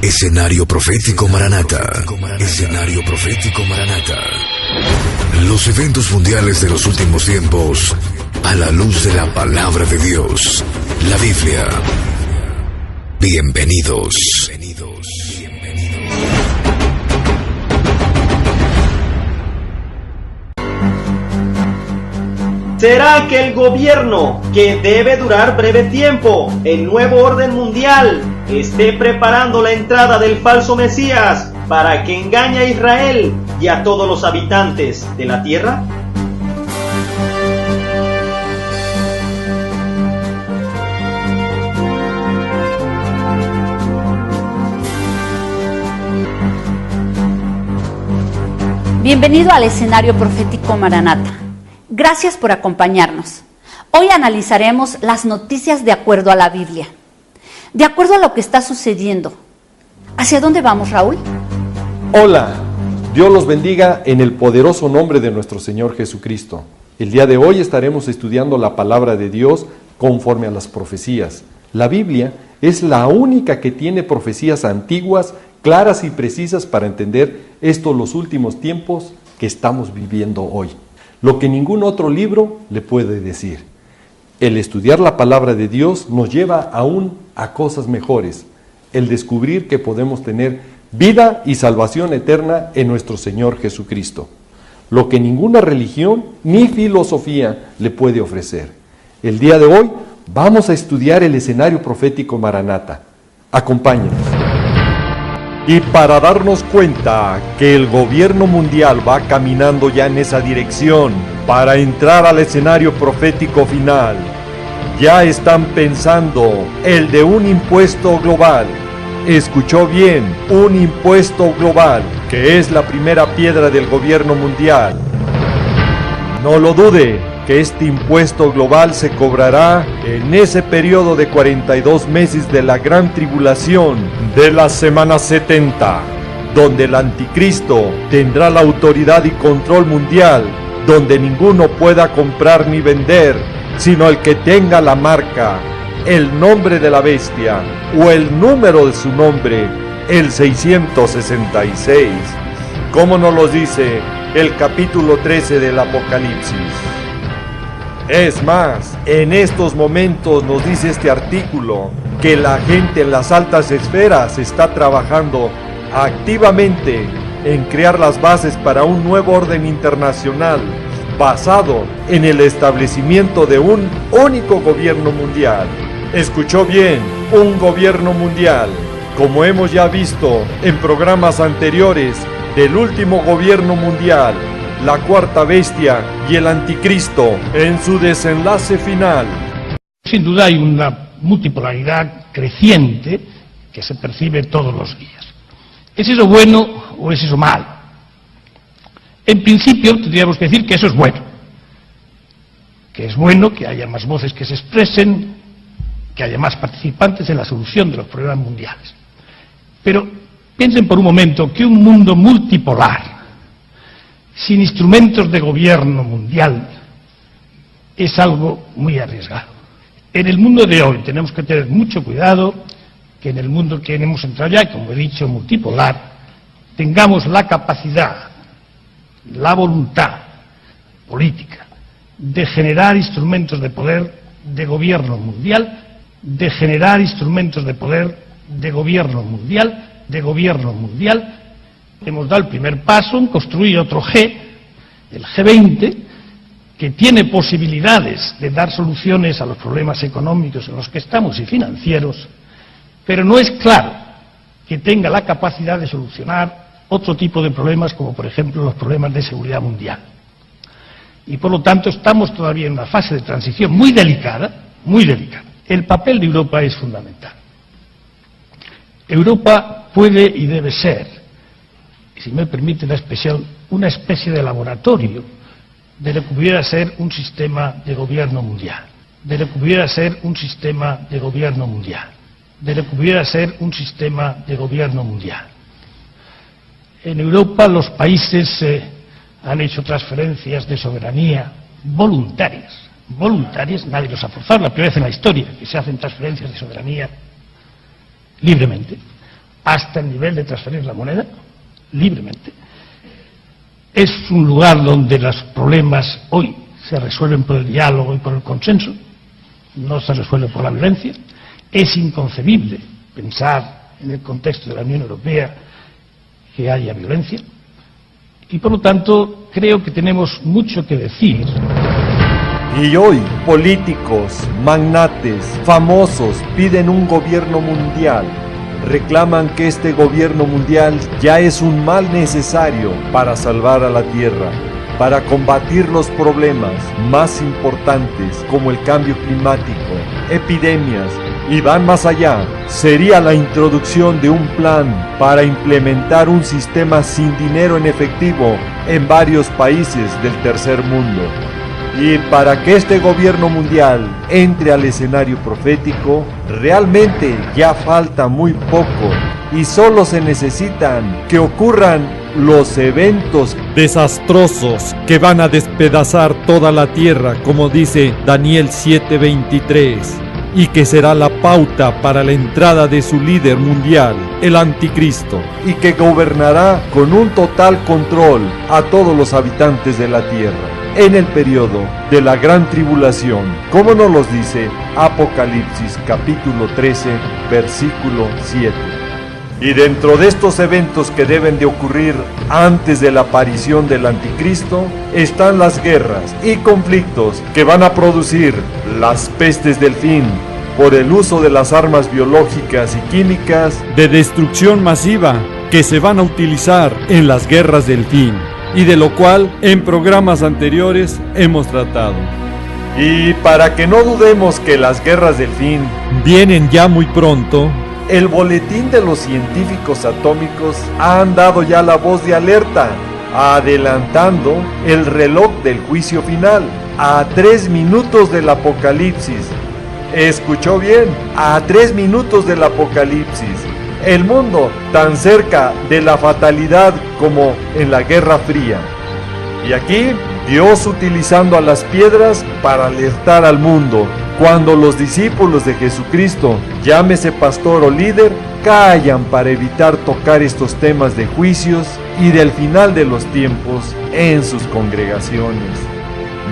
Escenario Profético Maranata. Escenario Profético Maranata. Los eventos mundiales de los últimos tiempos a la luz de la palabra de Dios, la Biblia. Bienvenidos. ¿Será que el gobierno, que debe durar breve tiempo, el nuevo orden mundial, esté preparando la entrada del falso Mesías para que engañe a Israel y a todos los habitantes de la tierra? Bienvenido al Escenario Profético Maranata. Gracias por acompañarnos. Hoy analizaremos las noticias de acuerdo a la Biblia, de acuerdo a lo que está sucediendo. ¿Hacia dónde vamos, Raúl? Hola, Dios los bendiga en el poderoso nombre de nuestro Señor Jesucristo. El día de hoy estaremos estudiando la palabra de Dios conforme a las profecías. La Biblia es la única que tiene profecías antiguas, claras y precisas para entender los últimos tiempos que estamos viviendo hoy. Lo que ningún otro libro le puede decir. El estudiar la palabra de Dios nos lleva aún a cosas mejores. El descubrir que podemos tener vida y salvación eterna en nuestro Señor Jesucristo. Lo que ninguna religión ni filosofía le puede ofrecer. El día de hoy vamos a estudiar el escenario profético Maranata. Acompáñenos. Y para darnos cuenta que el gobierno mundial va caminando ya en esa dirección para entrar al escenario profético final, ya están pensando el de un impuesto global. Escuchó bien, un impuesto global, que es la primera piedra del gobierno mundial. No lo dude, que este impuesto global se cobrará en ese periodo de 42 meses de la gran tribulación de la semana 70, donde el anticristo tendrá la autoridad y control mundial, donde ninguno pueda comprar ni vender, sino el que tenga la marca, el nombre de la bestia o el número de su nombre, el 666, como nos lo dice el capítulo 13 del Apocalipsis. Es más, en estos momentos nos dice este artículo que la gente en las altas esferas está trabajando activamente en crear las bases para un nuevo orden internacional basado en el establecimiento de un único gobierno mundial. Escuchó bien, un gobierno mundial, como hemos ya visto en programas anteriores del último gobierno mundial, la cuarta bestia y el anticristo en su desenlace final. Sin duda hay una multipolaridad creciente que se percibe todos los días. ¿Es eso bueno o es eso malo? En principio tendríamos que decir que eso es bueno. Que es bueno que haya más voces que se expresen, que haya más participantes en la solución de los problemas mundiales. Pero piensen por un momento que un mundo multipolar, sin instrumentos de gobierno mundial, es algo muy arriesgado. En el mundo de hoy tenemos que tener mucho cuidado que en el mundo que hemos entrado ya, como he dicho, multipolar, tengamos la capacidad, la voluntad política de generar instrumentos de poder de gobierno mundial, de generar instrumentos de poder de gobierno mundial, Hemos dado el primer paso en construir otro G, el G20, que tiene posibilidades de dar soluciones a los problemas económicos en los que estamos y financieros, pero no es claro que tenga la capacidad de solucionar otro tipo de problemas, como por ejemplo los problemas de seguridad mundial. Y por lo tanto estamos todavía en una fase de transición muy delicada, muy delicada. El papel de Europa es fundamental. Europa puede y debe ser, y si me permite la expresión, una especie de laboratorio de lo que pudiera ser un sistema de gobierno mundial, de lo que pudiera ser un sistema de gobierno mundial, de lo que pudiera ser un sistema de gobierno mundial. En Europa los países han hecho transferencias de soberanía voluntarias, nadie los ha forzado, la primera vez en la historia que se hacen transferencias de soberanía libremente, hasta el nivel de transferir la moneda libremente. Es un lugar donde los problemas hoy se resuelven por el diálogo y por el consenso, no se resuelven por la violencia. Es inconcebible pensar en el contexto de la Unión Europea que haya violencia, y por lo tanto creo que tenemos mucho que decir. Y hoy políticos, magnates, famosos piden un gobierno mundial. Reclaman que este gobierno mundial ya es un mal necesario para salvar a la Tierra, para combatir los problemas más importantes como el cambio climático, epidemias, y van más allá. Sería la introducción de un plan para implementar un sistema sin dinero en efectivo en varios países del tercer mundo. Y para que este gobierno mundial entre al escenario profético, realmente ya falta muy poco y solo se necesitan que ocurran los eventos desastrosos que van a despedazar toda la tierra, como dice Daniel 7:23, y que será la pauta para la entrada de su líder mundial, el anticristo, y que gobernará con un total control a todos los habitantes de la tierra en el periodo de la gran tribulación, como nos los dice Apocalipsis capítulo 13, versículo 7. Y dentro de estos eventos que deben de ocurrir antes de la aparición del anticristo, están las guerras y conflictos que van a producir las pestes del fin, por el uso de las armas biológicas y químicas de destrucción masiva que se van a utilizar en las guerras del fin, y de lo cual en programas anteriores hemos tratado. Y para que no dudemos que las guerras del fin vienen ya muy pronto, el boletín de los científicos atómicos han dado ya la voz de alerta, adelantando el reloj del juicio final a 3 minutos del apocalipsis. Escuchó bien, a 3 minutos del apocalipsis. El mundo tan cerca de la fatalidad como en la Guerra Fría. Y aquí Dios utilizando a las piedras para alertar al mundo, cuando los discípulos de Jesucristo, llámese pastor o líder, callan para evitar tocar estos temas de juicios y del final de los tiempos en sus congregaciones.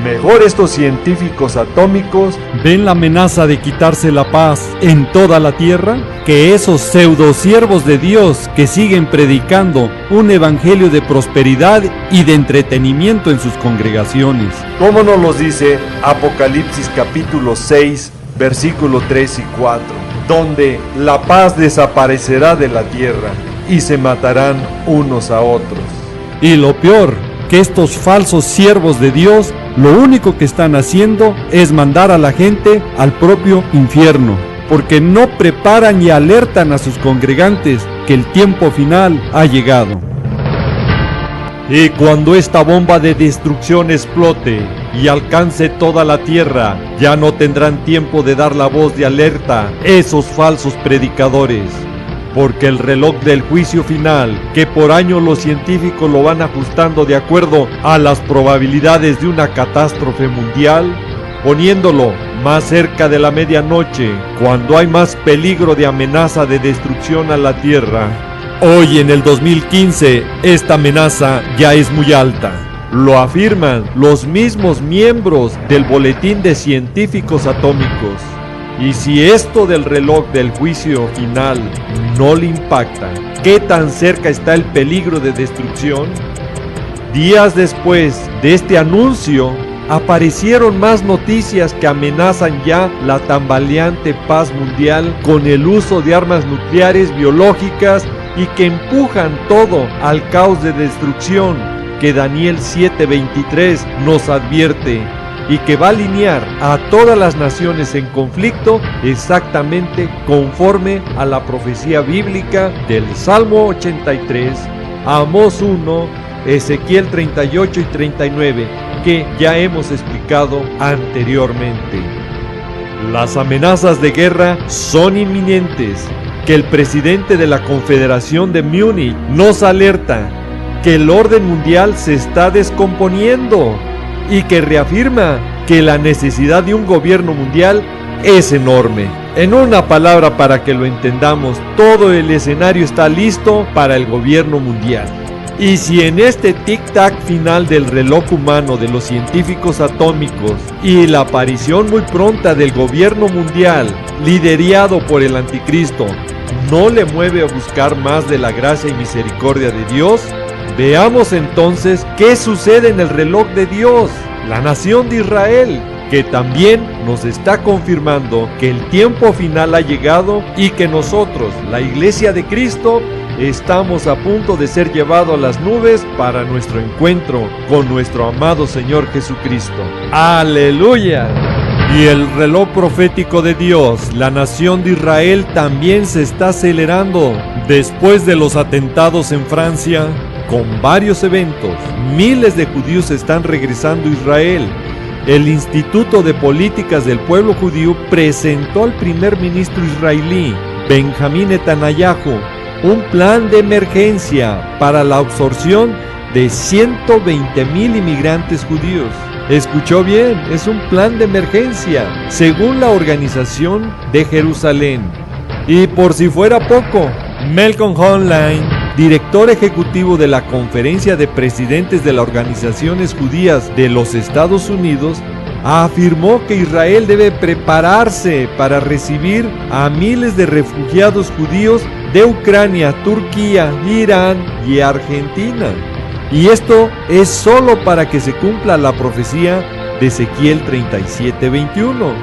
Mejor estos científicos atómicos ven la amenaza de quitarse la paz en toda la tierra que esos pseudosiervos de Dios que siguen predicando un evangelio de prosperidad y de entretenimiento en sus congregaciones. Como nos los dice Apocalipsis capítulo 6, versículo 3 y 4, donde la paz desaparecerá de la tierra y se matarán unos a otros. Y lo peor, que estos falsos siervos de Dios lo único que están haciendo es mandar a la gente al propio infierno, porque no preparan y alertan a sus congregantes que el tiempo final ha llegado. Y cuando esta bomba de destrucción explote y alcance toda la tierra, ya no tendrán tiempo de dar la voz de alerta esos falsos predicadores, porque el reloj del juicio final, que por año los científicos lo van ajustando de acuerdo a las probabilidades de una catástrofe mundial, poniéndolo más cerca de la medianoche, cuando hay más peligro de amenaza de destrucción a la tierra. Hoy en el 2015, esta amenaza ya es muy alta. Lo afirman los mismos miembros del Boletín de Científicos Atómicos. Y si esto del reloj del juicio final no le impacta, ¿qué tan cerca está el peligro de destrucción? Días después de este anuncio, aparecieron más noticias que amenazan ya la tambaleante paz mundial con el uso de armas nucleares biológicas y que empujan todo al caos de destrucción que Daniel 7:23 nos advierte, y que va a alinear a todas las naciones en conflicto exactamente conforme a la profecía bíblica del Salmo 83, Amós 1, Ezequiel 38 y 39, que ya hemos explicado anteriormente. Las amenazas de guerra son inminentes, que el presidente de la Confederación de Múnich nos alerta que el orden mundial se está descomponiendo, y que reafirma que la necesidad de un gobierno mundial es enorme, En una palabra, para que lo entendamos, todo el escenario está listo para el gobierno mundial. Y si en este tic-tac final del reloj humano de los científicos atómicos y la aparición muy pronta del gobierno mundial, liderado por el anticristo, no le mueve a buscar más de la gracia y misericordia de Dios, veamos entonces qué sucede en el reloj de Dios, la nación de Israel, que también nos está confirmando que el tiempo final ha llegado y que nosotros, la Iglesia de Cristo, estamos a punto de ser llevados a las nubes para nuestro encuentro con nuestro amado Señor Jesucristo. ¡Aleluya! Y el reloj profético de Dios, la nación de Israel, también se está acelerando. Después de los atentados en Francia, con varios eventos, miles de judíos están regresando a Israel. El Instituto de Políticas del Pueblo Judío presentó al primer ministro israelí, Benjamín Netanyahu, un plan de emergencia para la absorción de 120,000 inmigrantes judíos. Escuchó bien, es un plan de emergencia, según la Organización de Jerusalén. Y por si fuera poco, Malcolm Hoenlein, director ejecutivo de la Conferencia de Presidentes de las Organizaciones Judías de los Estados Unidos, afirmó que Israel debe prepararse para recibir a miles de refugiados judíos de Ucrania, Turquía, Irán y Argentina. Y esto es solo para que se cumpla la profecía de Ezequiel 37:21,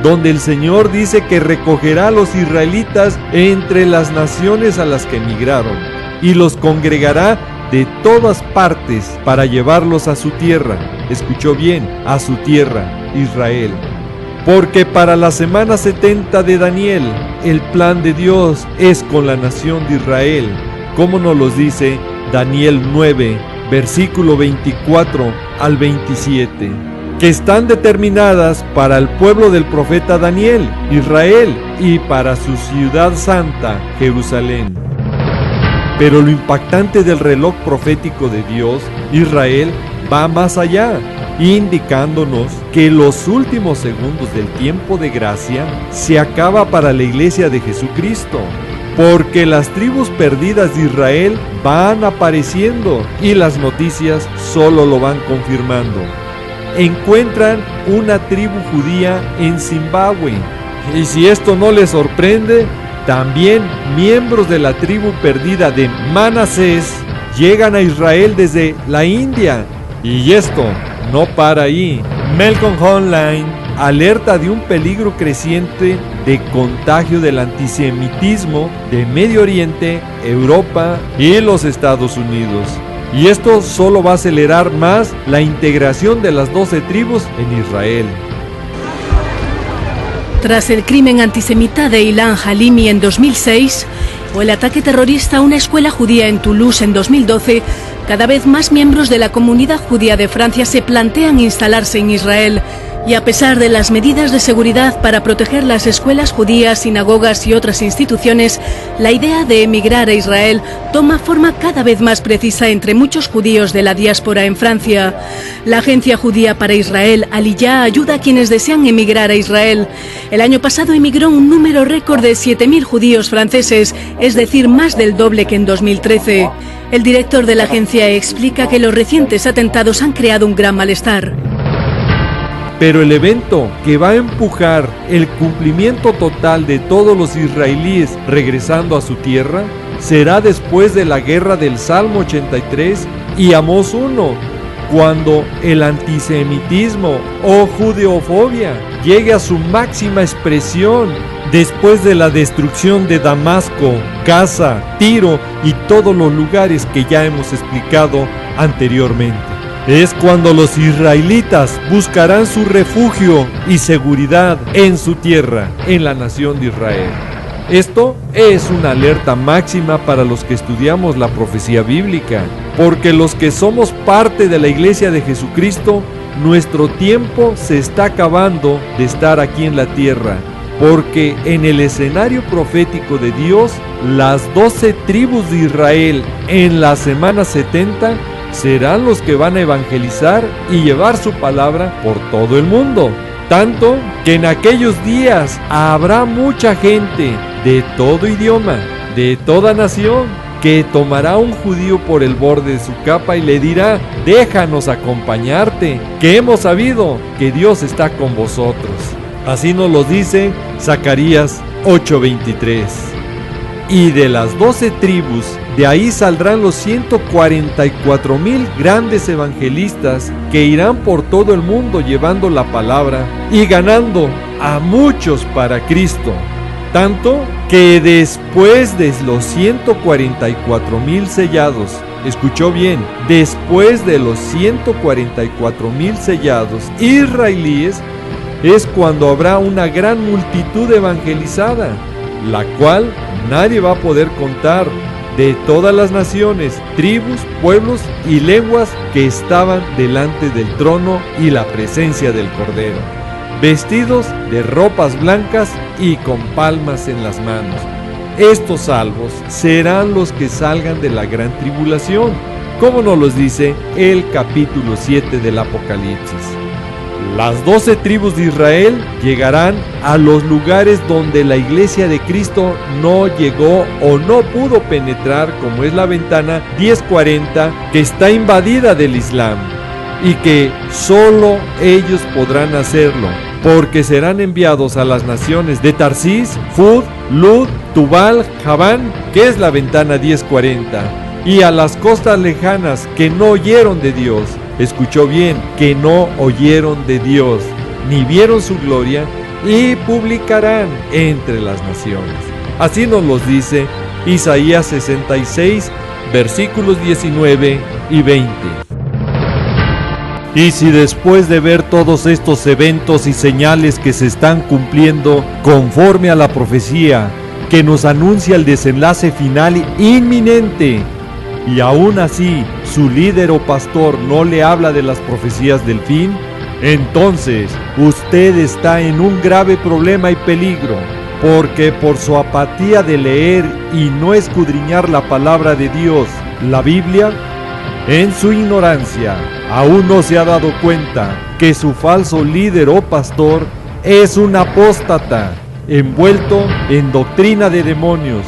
donde el Señor dice que recogerá a los israelitas entre las naciones a las que emigraron y los congregará de todas partes para llevarlos a su tierra. Escuchó bien, a su tierra, Israel. Porque para la semana 70 de Daniel, el plan de Dios es con la nación de Israel, como nos lo dice Daniel 9, versículo 24 al 27, que están determinadas para el pueblo del profeta Daniel, Israel, y para su ciudad santa, Jerusalén. Pero lo impactante del reloj profético de Dios, Israel, va más allá, indicándonos que los últimos segundos del tiempo de gracia se acaba para la Iglesia de Jesucristo, porque las tribus perdidas de Israel van apareciendo y las noticias solo lo van confirmando. Encuentran una tribu judía en Zimbabue, y si esto no les sorprende, también miembros de la tribu perdida de Manasés llegan a Israel desde la India. Y esto no para ahí. Malcolm Hoenlein alerta de un peligro creciente de contagio del antisemitismo de Medio Oriente, Europa y los Estados Unidos. Y esto solo va a acelerar más la integración de las 12 tribus en Israel. Tras el crimen antisemita de Ilan Halimi en 2006 o el ataque terrorista a una escuela judía en Toulouse en 2012, cada vez más miembros de la comunidad judía de Francia se plantean instalarse en Israel. Y a pesar de las medidas de seguridad para proteger las escuelas judías, sinagogas y otras instituciones, la idea de emigrar a Israel toma forma cada vez más precisa entre muchos judíos de la diáspora en Francia. La Agencia Judía para Israel, Aliyah, ayuda a quienes desean emigrar a Israel. El año pasado emigró un número récord de 7.000 judíos franceses, es decir, más del doble que en 2013. El director de la agencia explica que los recientes atentados han creado un gran malestar. Pero el evento que va a empujar el cumplimiento total de todos los israelíes regresando a su tierra será después de la guerra del Salmo 83 y Amós 1, cuando el antisemitismo o judeofobia llegue a su máxima expresión después de la destrucción de Damasco, Gaza, Tiro y todos los lugares que ya hemos explicado anteriormente. Es cuando los israelitas buscarán su refugio y seguridad en su tierra, en la nación de Israel. Esto es una alerta máxima para los que estudiamos la profecía bíblica, porque los que somos parte de la Iglesia de Jesucristo, nuestro tiempo se está acabando de estar aquí en la tierra, porque en el escenario profético de Dios, las 12 tribus de Israel en la semana 70 serán los que van a evangelizar y llevar su palabra por todo el mundo. tanto que en aquellos días habrá mucha gente de todo idioma, de toda nación, que tomará a un judío por el borde de su capa y le dirá: déjanos acompañarte, que hemos sabido que Dios está con vosotros. Así nos lo dice Zacarías 8:23. Y de las 12 tribus, de ahí saldrán los 144,000 grandes evangelistas que irán por todo el mundo llevando la palabra y ganando a muchos para Cristo. Tanto que después de los 144,000 sellados, escuchó bien, después de los 144,000 sellados israelíes, es cuando habrá una gran multitud evangelizada, la cual nadie va a poder contar, de todas las naciones, tribus, pueblos y lenguas que estaban delante del trono y la presencia del Cordero, vestidos de ropas blancas y con palmas en las manos. Estos salvos serán los que salgan de la gran tribulación, como nos los dice el capítulo 7 del Apocalipsis. Las 12 tribus de Israel llegarán a los lugares donde la iglesia de Cristo no llegó o no pudo penetrar, como es la ventana 1040, que está invadida del Islam, y que solo ellos podrán hacerlo, porque serán enviados a las naciones de Tarsis, Fud, Lud, Tubal, Javán, que es la ventana 1040, y a las costas lejanas que no oyeron de Dios. Escuchó bien, que no oyeron de Dios, ni vieron su gloria, y publicarán entre las naciones. Así nos los dice Isaías 66, versículos 19 y 20. Y si después de ver todos estos eventos y señales que se están cumpliendo conforme a la profecía que nos anuncia el desenlace final inminente, y aún así su líder o pastor no le habla de las profecías del fin, entonces usted está en un grave problema y peligro, porque por su apatía de leer y no escudriñar la palabra de Dios, la Biblia, en su ignorancia aún no se ha dado cuenta que su falso líder o pastor es un apóstata envuelto en doctrina de demonios.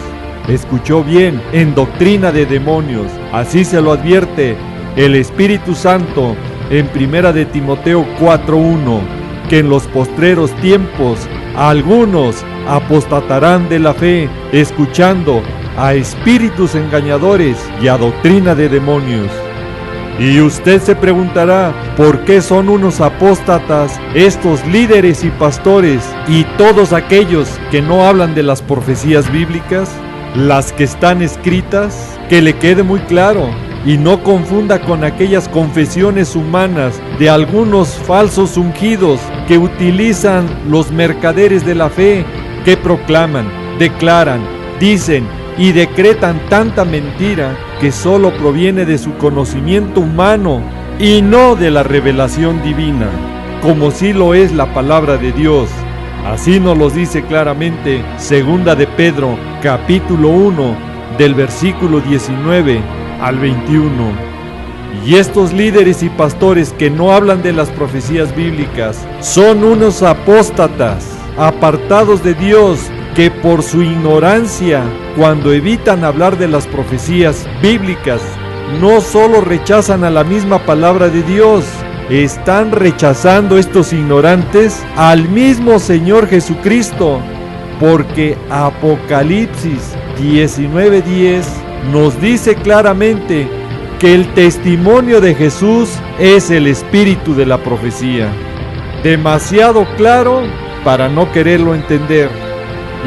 Escuchó bien, en doctrina de demonios. Así se lo advierte el Espíritu Santo en 1 de Timoteo 4:1, que en los postreros tiempos algunos apostatarán de la fe, escuchando a espíritus engañadores y a doctrina de demonios. Y usted se preguntará, ¿por qué son unos apóstatas estos líderes y pastores y todos aquellos que no hablan de las profecías bíblicas? Las que están escritas, que le quede muy claro y no confunda con aquellas confesiones humanas de algunos falsos ungidos que utilizan los mercaderes de la fe, que proclaman, declaran, dicen y decretan tanta mentira que solo proviene de su conocimiento humano y no de la revelación divina, como sí lo es la palabra de Dios. Así nos lo dice claramente 2 de Pedro, capítulo 1, del versículo 19 al 21. Y estos líderes y pastores que no hablan de las profecías bíblicas son unos apóstatas, apartados de Dios, que por su ignorancia, cuando evitan hablar de las profecías bíblicas, no solo rechazan a la misma palabra de Dios, están rechazando estos ignorantes al mismo Señor Jesucristo, porque Apocalipsis 19:10 nos dice claramente que el testimonio de Jesús es el espíritu de la profecía. Demasiado claro para no quererlo entender.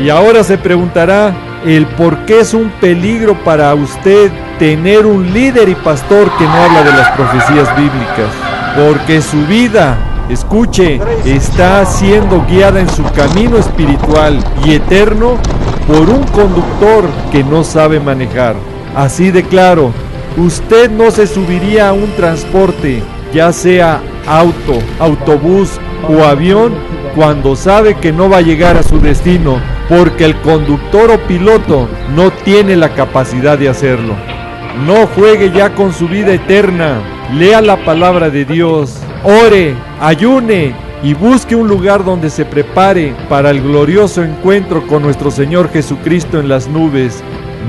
Y ahora se preguntará el por qué es un peligro para usted tener un líder y pastor que no habla de las profecías bíblicas. Porque su vida, escuche, está siendo guiada en su camino espiritual y eterno por un conductor que no sabe manejar. Así de claro, usted no se subiría a un transporte, ya sea auto, autobús o avión, cuando sabe que no va a llegar a su destino, porque el conductor o piloto no tiene la capacidad de hacerlo. No juegue ya con su vida eterna. Lea la palabra de Dios, ore, ayune y busque un lugar donde se prepare para el glorioso encuentro con nuestro Señor Jesucristo en las nubes.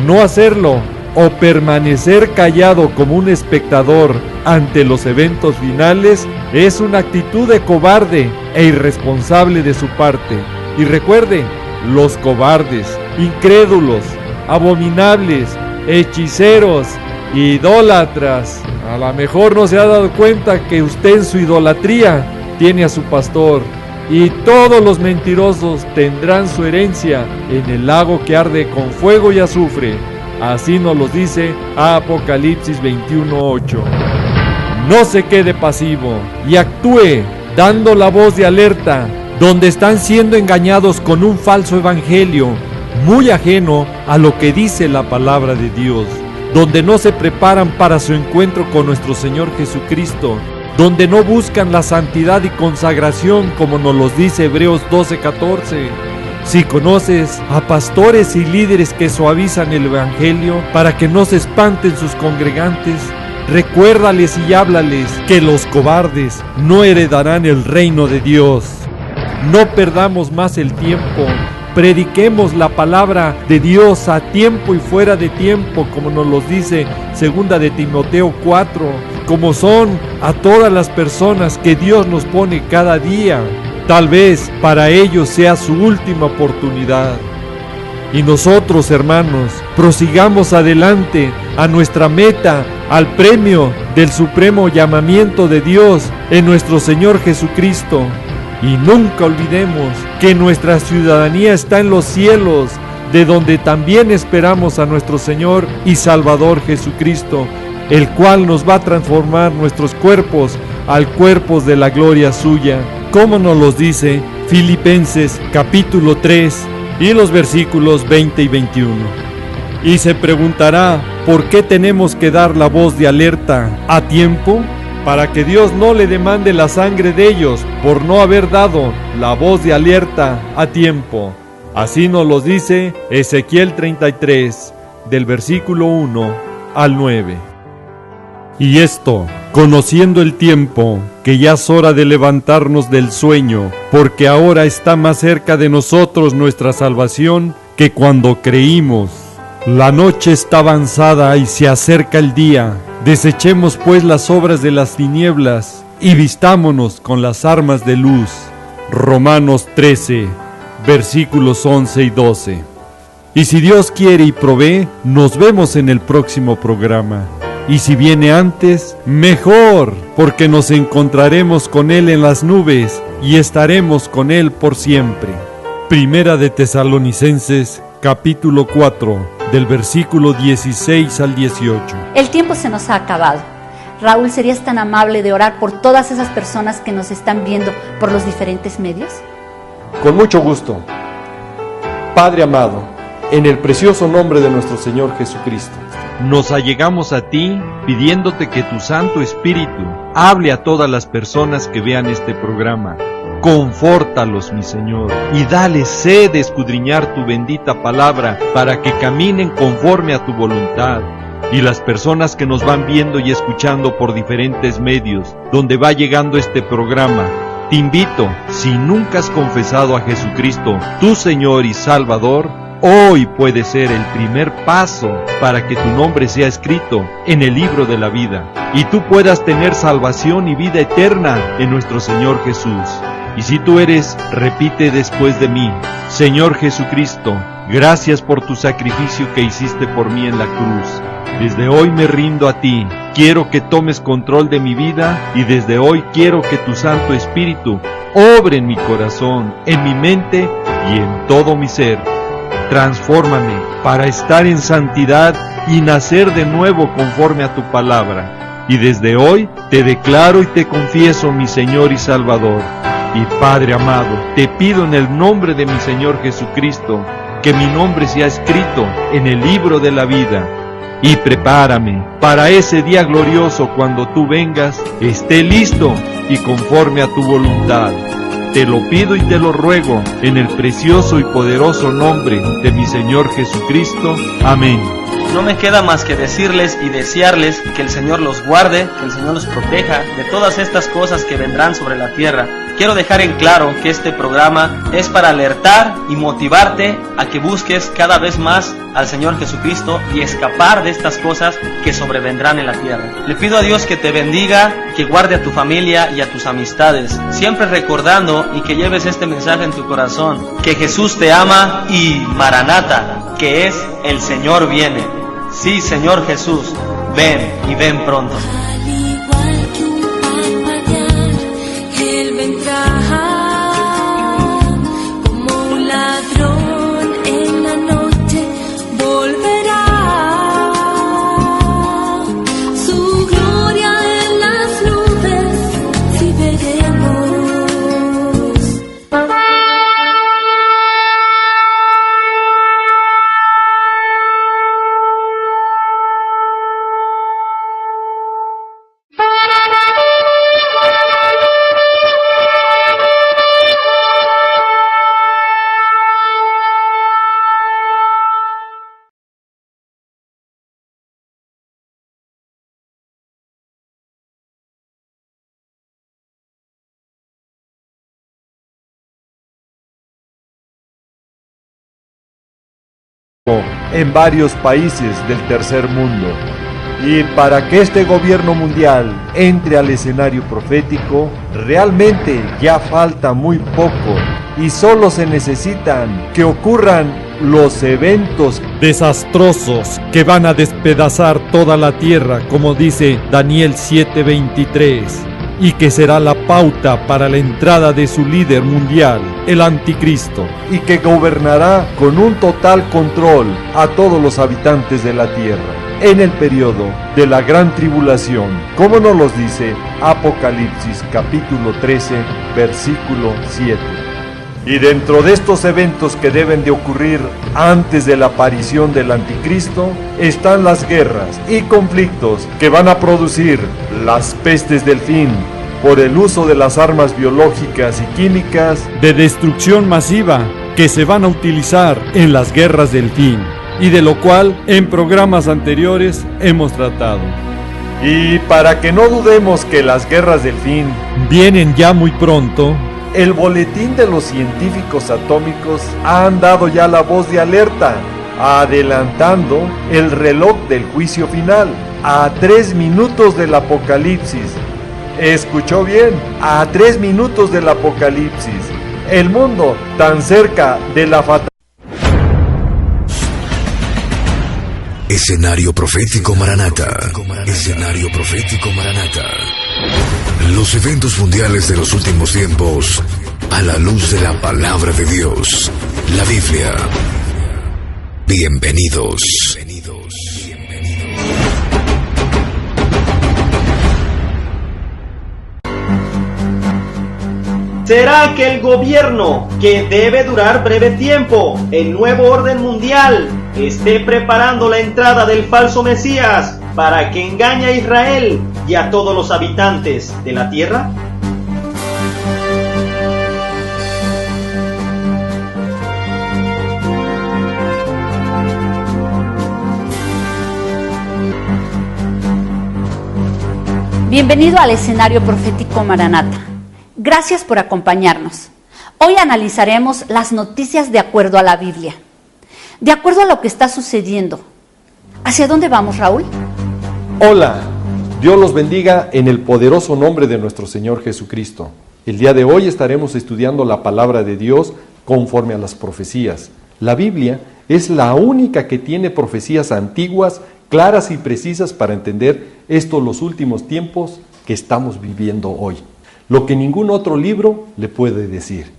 No hacerlo o permanecer callado como un espectador ante los eventos finales es una actitud de cobarde e irresponsable de su parte. Y recuerde, los cobardes, incrédulos, abominables, hechiceros, idólatras, a lo mejor no se ha dado cuenta que usted en su idolatría tiene a su pastor, y todos los mentirosos tendrán su herencia en el lago que arde con fuego y azufre. Así nos lo dice Apocalipsis 21:8. No se quede pasivo y actúe dando la voz de alerta donde están siendo engañados con un falso evangelio muy ajeno a lo que dice la palabra de Dios, donde no se preparan para su encuentro con nuestro Señor Jesucristo, donde no buscan la santidad y consagración como nos los dice Hebreos 12:14. Si conoces a pastores y líderes que suavizan el evangelio para que no se espanten sus congregantes, recuérdales y háblales que los cobardes no heredarán el reino de Dios. No perdamos más el tiempo. Prediquemos la palabra de Dios a tiempo y fuera de tiempo, como nos lo dice 2 de Timoteo 4, como son a todas las personas que Dios nos pone cada día. Tal vez para ellos sea su última oportunidad. Y nosotros, hermanos, prosigamos adelante a nuestra meta, al premio del supremo llamamiento de Dios en nuestro Señor Jesucristo. Y nunca olvidemos que nuestra ciudadanía está en los cielos, de donde también esperamos a nuestro Señor y Salvador Jesucristo, el cual nos va a transformar nuestros cuerpos al cuerpo de la gloria suya, como nos los dice Filipenses capítulo 3 y los versículos 20 y 21. Y se preguntará, ¿por qué tenemos que dar la voz de alerta a tiempo? Para que Dios no le demande la sangre de ellos por no haber dado la voz de alerta a tiempo. Así nos lo dice Ezequiel 33, del versículo 1 al 9. Y esto, conociendo el tiempo, que ya es hora de levantarnos del sueño, porque ahora está más cerca de nosotros nuestra salvación que cuando creímos. La noche está avanzada y se acerca el día. Desechemos pues las obras de las tinieblas y vistámonos con las armas de luz. Romanos 13, versículos 11 y 12. Y si Dios quiere y provee, nos vemos en el próximo programa. Y si viene antes, mejor, porque nos encontraremos con Él en las nubes y estaremos con Él por siempre. Primera de Tesalonicenses, capítulo 4, del versículo 16 al 18. El tiempo se nos ha acabado. Raúl, ¿serías tan amable de orar por todas esas personas que nos están viendo por los diferentes medios? Con mucho gusto. Padre amado, en el precioso nombre de nuestro Señor Jesucristo, nos allegamos a ti pidiéndote que tu Santo Espíritu hable a todas las personas que vean este programa. Confórtalos, mi Señor, y dale sed de escudriñar tu bendita palabra para que caminen conforme a tu voluntad. Y las personas que nos van viendo y escuchando por diferentes medios, donde va llegando este programa, te invito, si nunca has confesado a Jesucristo, tu Señor y Salvador, hoy puede ser el primer paso para que tu nombre sea escrito en el libro de la vida y tú puedas tener salvación y vida eterna en nuestro Señor Jesús. Y si tú eres, repite después de mí: Señor Jesucristo, gracias por tu sacrificio que hiciste por mí en la cruz. Desde hoy me rindo a ti. Quiero que tomes control de mi vida y desde hoy quiero que tu Santo Espíritu obre en mi corazón, en mi mente y en todo mi ser. Transfórmame para estar en santidad y nacer de nuevo conforme a tu palabra. Y desde hoy te declaro y te confieso mi Señor y Salvador. Y Padre amado, te pido en el nombre de mi Señor Jesucristo, que mi nombre sea escrito en el libro de la vida. Y prepárame para ese día glorioso cuando tú vengas, esté listo y conforme a tu voluntad. Te lo pido y te lo ruego en el precioso y poderoso nombre de mi Señor Jesucristo. Amén. No me queda más que decirles y desearles que el Señor los guarde, que el Señor los proteja de todas estas cosas que vendrán sobre la tierra, quiero dejar en claro que este programa es para alertar y motivarte a que busques cada vez más al Señor Jesucristo y escapar de estas cosas que sobrevendrán en la tierra. Le pido a Dios que te bendiga, que guarde a tu familia y a tus amistades, siempre recordando y que lleves este mensaje en tu corazón, que Jesús te ama y Maranata, que es el Señor viene. Sí, Señor Jesús, ven y ven pronto. Al igual que un parpadear, Él vendrá como un ladrón en la noche, volverá. Su gloria en las nubes, sí veremos. En varios países del tercer mundo. Y para que este gobierno mundial entre al escenario profético, realmente ya falta muy poco y solo se necesitan que ocurran los eventos desastrosos que van a despedazar toda la tierra, como dice Daniel 7:23, y que será la pauta para la entrada de su líder mundial, el anticristo, y que gobernará con un total control a todos los habitantes de la tierra en el periodo de la gran tribulación, como nos los dice Apocalipsis capítulo 13, versículo 7. Y dentro de estos eventos que deben de ocurrir antes de la aparición del anticristo, están las guerras y conflictos que van a producir las pestes del fin, por el uso de las armas biológicas y químicas de destrucción masiva que se van a utilizar en las guerras del fin, y de lo cual en programas anteriores hemos tratado. Y para que no dudemos que las guerras del fin vienen ya muy pronto, el boletín de los científicos atómicos han dado ya la voz de alerta, adelantando el reloj del juicio final a 3 minutos del apocalipsis. Escuchó bien, a 3 minutos del apocalipsis. El mundo tan cerca de la fatalidad. Escenario profético Maranata. Escenario profético Maranata. Los eventos mundiales de los últimos tiempos a la luz de la palabra de Dios, la Biblia. Bienvenidos. ¿Será que el gobierno, que debe durar breve tiempo, el nuevo orden mundial, esté preparando la entrada del falso Mesías para que engañe a Israel y a todos los habitantes de la tierra? Bienvenido al escenario profético Maranata. Gracias por acompañarnos. Hoy analizaremos las noticias de acuerdo a la Biblia, de acuerdo a lo que está sucediendo. ¿Hacia dónde vamos, Raúl? Hola, Dios los bendiga en el poderoso nombre de nuestro Señor Jesucristo. El día de hoy estaremos estudiando la palabra de Dios conforme a las profecías. La Biblia es la única que tiene profecías antiguas, claras y precisas para entender los últimos tiempos que estamos viviendo hoy. Lo que ningún otro libro le puede decir.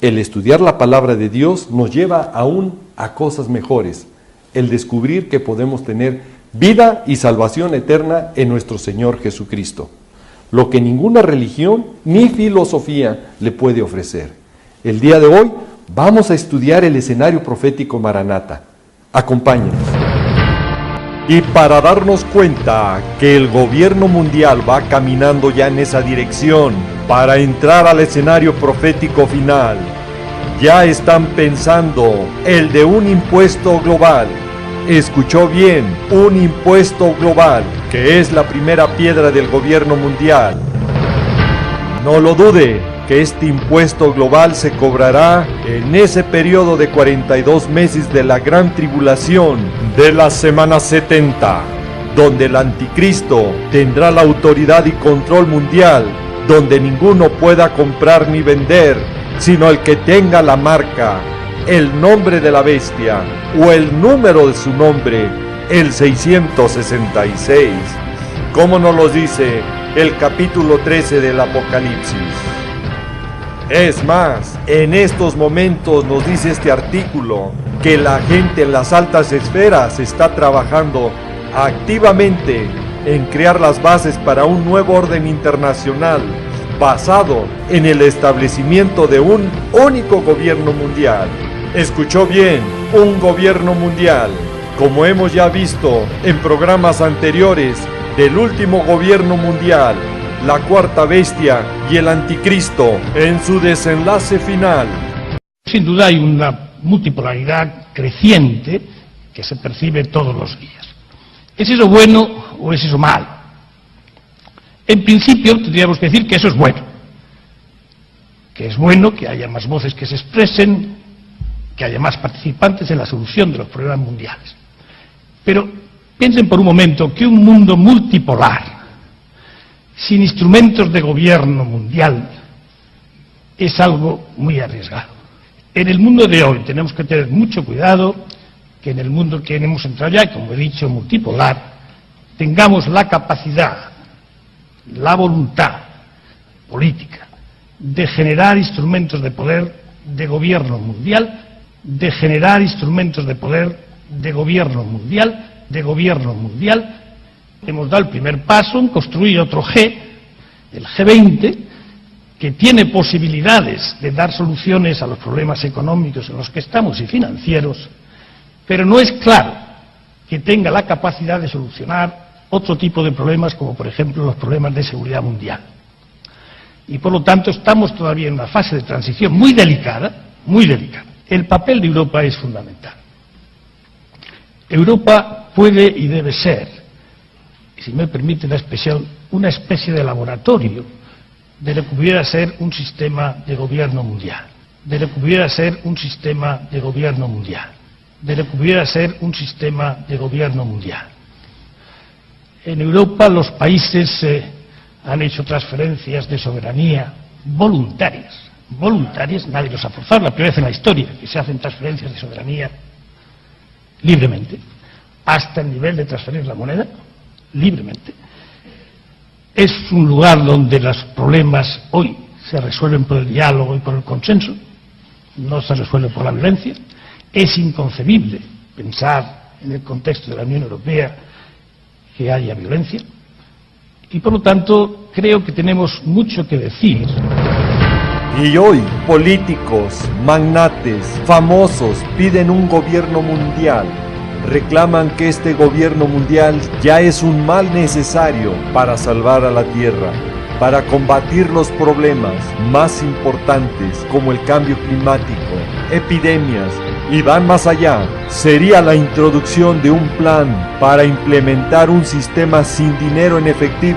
El estudiar la palabra de Dios nos lleva aún a cosas mejores. El descubrir que podemos tener vida y salvación eterna en nuestro Señor Jesucristo. Lo que ninguna religión ni filosofía le puede ofrecer. El día de hoy vamos a estudiar el escenario profético Maranata. Acompáñenos. Y para darnos cuenta que el gobierno mundial va caminando ya en esa dirección para entrar al escenario profético final, ya están pensando el de un impuesto global. Escuchó bien, un impuesto global, que es la primera piedra del gobierno mundial. No lo dude, que este impuesto global se cobrará en ese periodo de 42 meses de la gran tribulación de la semana 70, donde el anticristo tendrá la autoridad y control mundial, donde ninguno pueda comprar ni vender, sino el que tenga la marca, el nombre de la bestia o el número de su nombre, el 666, como nos lo dice el capítulo 13 del Apocalipsis. Es más, en estos momentos nos dice este artículo que la gente en las altas esferas está trabajando activamente en crear las bases para un nuevo orden internacional basado en el establecimiento de un único gobierno mundial. Escuchó bien, un gobierno mundial, como hemos ya visto en programas anteriores del último gobierno mundial, la cuarta bestia y el anticristo en su desenlace final. Sin duda hay una multipolaridad creciente que se percibe todos los días. ¿Es eso bueno o es eso malo? En principio tendríamos que decir que eso es bueno. Que es bueno que haya más voces que se expresen, que haya más participantes en la solución de los problemas mundiales. Pero piensen por un momento que un mundo multipolar, sin instrumentos de gobierno mundial, es algo muy arriesgado. En el mundo de hoy tenemos que tener mucho cuidado que en el mundo que hemos entrado ya, como he dicho, multipolar, tengamos la capacidad, la voluntad política de generar instrumentos de poder de gobierno mundial, de generar instrumentos de poder de gobierno mundial, de gobierno mundial. Hemos dado el primer paso en construir otro G, el G20, que tiene posibilidades de dar soluciones a los problemas económicos en los que estamos y financieros, pero no es claro que tenga la capacidad de solucionar otro tipo de problemas, como por ejemplo los problemas de seguridad mundial. Y por lo tanto estamos todavía en una fase de transición muy delicada, muy delicada. El papel de Europa es fundamental. Europa puede y debe ser, y si me permite la expresión, una especie de laboratorio de lo que pudiera ser un sistema de gobierno mundial, de lo que pudiera ser un sistema de gobierno mundial, de lo que pudiera ser un sistema de gobierno mundial. En Europa los países han hecho transferencias de soberanía voluntarias, nadie los ha forzado, la primera vez en la historia que se hacen transferencias de soberanía libremente, hasta el nivel de transferir la moneda libremente. Es un lugar donde los problemas hoy se resuelven por el diálogo y por el consenso, no se resuelven por la violencia. Es inconcebible pensar en el contexto de la Unión Europea que haya violencia, y por lo tanto creo que tenemos mucho que decir. Y hoy políticos, magnates, famosos piden un gobierno mundial. Reclaman que este gobierno mundial ya es un mal necesario para salvar a la Tierra, para combatir los problemas más importantes como el cambio climático, epidemias, y van más allá. Sería la introducción de un plan para implementar un sistema sin dinero en efectivo